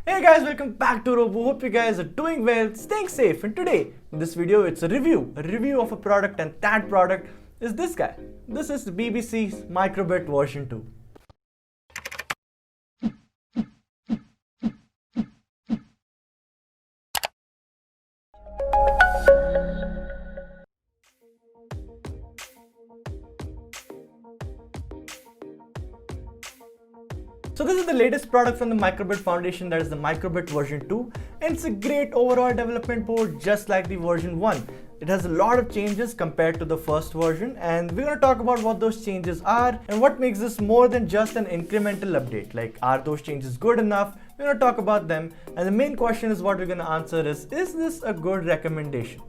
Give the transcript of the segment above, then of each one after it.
Hey guys, welcome back to Robo. Hope you guys are doing well, staying safe. And today, in this video, it's a review of a product, and that product is this guy. This is BBC's Microbit version 2. So this is the latest product from the Microbit Foundation, that is the Microbit version 2, and it's a great overall development board just like the version 1. It has a lot of changes compared to the first version, and we're going to talk about what those changes are and what makes this more than just an incremental update. Like, are those changes good enough? We're going to talk about them, and the main question is what we're going to answer is this a good recommendation?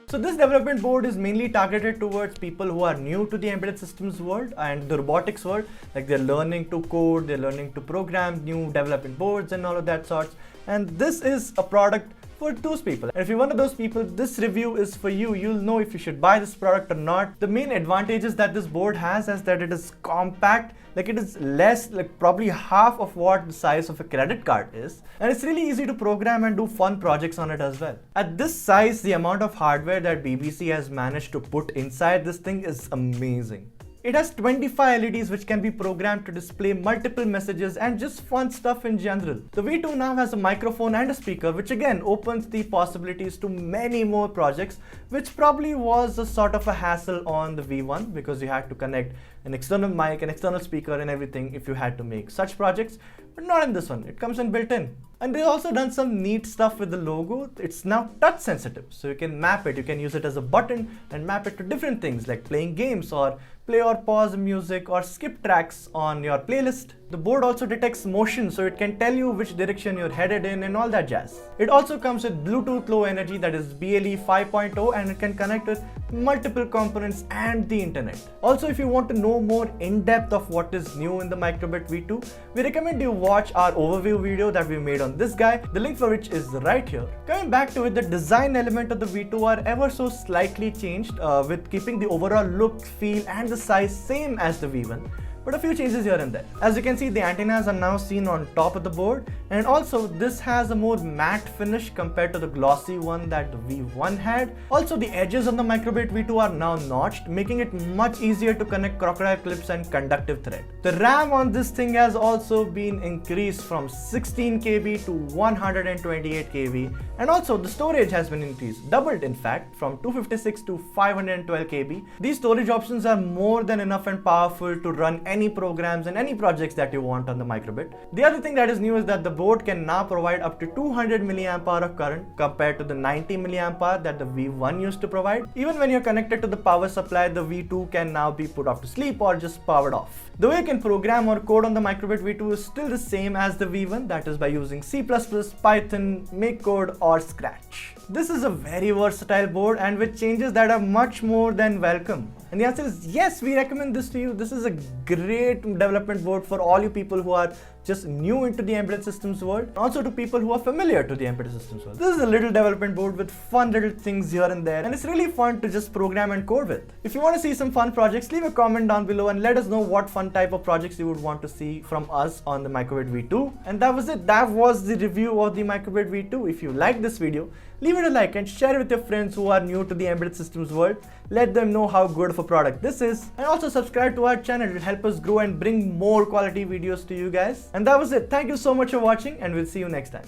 So this development board is mainly targeted towards people who are new to the embedded systems world and the robotics world. Like, they're learning to code, they're learning to program new development boards and all of that sorts. And this is a product for those people. And if you're one of those people, this review is for you. You'll know if you should buy this product or not. The main advantages that this board has is that it is compact. Like, it is less, like probably half of what the size of a credit card is. And it's really easy to program and do fun projects on it as well. At this size, the amount of hardware that BBC has managed to put inside this thing is amazing. It has 25 LEDs which can be programmed to display multiple messages and just fun stuff in general. The V2 now has a microphone and a speaker, which again opens the possibilities to many more projects, which probably was a sort of a hassle on the V1 because you had to connect an external mic, an external speaker and everything if you had to make such projects, but not in this one. It comes in built in. And they've also done some neat stuff with the logo. It's now touch sensitive, so you can map it. You can use it as a button and map it to different things like playing games or play or pause music or skip tracks on your playlist. The board also detects motion, so it can tell you which direction you're headed in and all that jazz. It also comes with Bluetooth Low Energy, that is BLE 5.0, and it can connect with multiple components and the internet. Also, if you want to know more in depth of what is new in the Microbit V2, we recommend you watch our overview video that we made on this guy, the link for which is right here. Coming back to it, the design element of the V2 are ever so slightly changed, with keeping the overall look, feel and the size same as the V1. But a few changes here and there. As you can see, the antennas are now seen on top of the board, and also this has a more matte finish compared to the glossy one that the V1 had. Also, the edges on the Microbit V2 are now notched, making it much easier to connect crocodile clips and conductive thread. The RAM on this thing has also been increased from 16 KB to 128 KB, and also the storage has been increased, doubled in fact, from 256 to 512 KB. These storage options are more than enough and powerful to run any programs and any projects that you want on the Microbit. The other thing that is new is that the board can now provide up to 200 mAh of current compared to the 90 mAh that the V1 used to provide. Even when you're connected to the power supply, the V2 can now be put off to sleep or just powered off. The way you can program or code on the Microbit V2 is still the same as the V1, that is by using C++, Python, MakeCode or Scratch. This is a very versatile board and with changes that are much more than welcome. And the answer is yes, we recommend this to you. This is a great development board for all you people who are just new into the embedded systems world, also to people who are familiar to the embedded systems world. This is a little development board with fun little things here and there, and it's really fun to just program and code with. If you want to see some fun projects, leave a comment down below and let us know what fun type of projects you would want to see from us on the Microbit V2. And that was it. That was the review of the Microbit V2. If you liked this video, leave it a like and share it with your friends who are new to the embedded systems world. Let them know how good of a product this is, and also subscribe to our channel. It will help us grow and bring more quality videos to you guys. And that was it. Thank you so much for watching, and we'll see you next time.